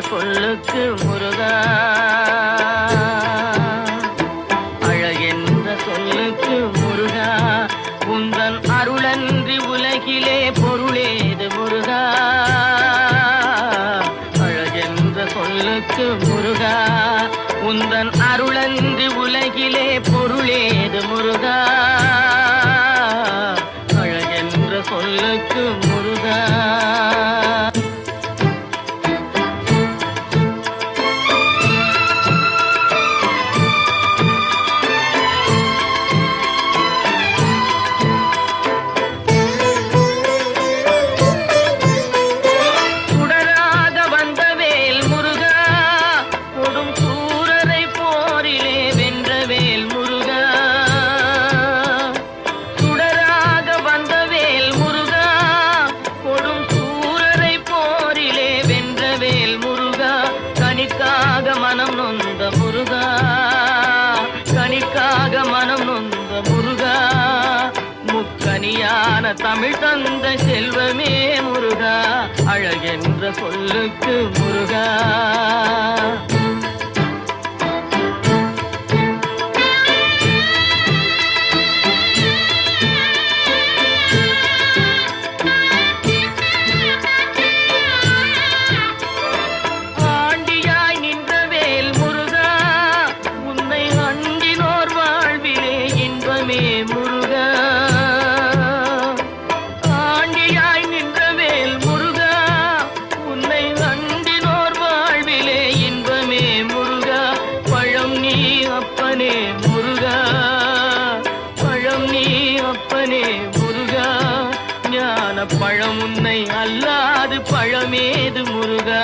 சொல்லுக்கு முருகா, அழகென்ற சொல்லுக்கு முருகா, உந்தன் அருளன்றி உலகிலே பொருளேது முருகா. அழகென்ற சொல்லுக்கு முருகா, உந்தன் அருளன்றி உலகிலே பொருளேது முருகா. அழகென்ற சொல்லுக்கு முருகா. கனிக்காக மனம் நொந்த முருகா, கனிக்காக மனம் நொந்த முருகா, முக்கனியான தமிழ் தந்த செல்வமே முருகா. அழகென்ற சொல்லுக்கு முருகா. முருகா, ஆண்டியாய் நின்ற வேல் முருகா, உன்னை அண்டினோர் வாழ்விலே இன்பமே முருகா. பழம் நீ அப்பனே முருகா, பழம் நீ அப்பனே முருகா, ஞான பழம் உன்னை அல்லாது பழமேது முருகா.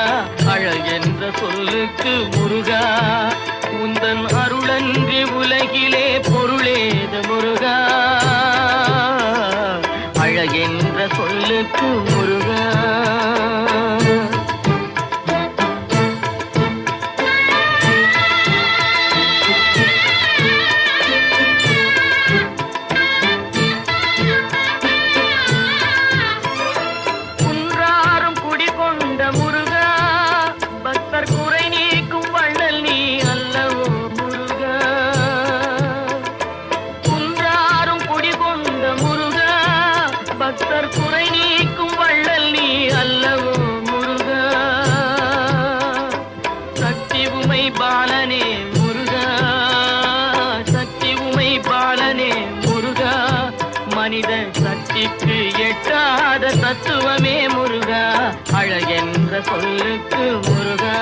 அழகென்ற சொல்லுக்கு முருகா, உந்தன் அருளன்றி உலகிலே பொருளேது முருகா. அழகென்ற சொல்லுக்கு முருகா. குன்றாரும் குடிகொண்ட முருகா, பக்தர் குறை நீக்கும் வள்ளல் நீ அல்லவோ முருகா. குன்றாரும் குடிகொண்ட முருகா, பக்தர் குறை நீக்கும் வள்ளல் நீ அல்லவோ முருகா. சக்தி உமை பாலனே முருகா, சக்தி உமை பாலனே முருகா, மனித சக்திக்கு எட்டாத தத்துவமே முருகா. அழகென்ற சொல்லுக்கு முருகா.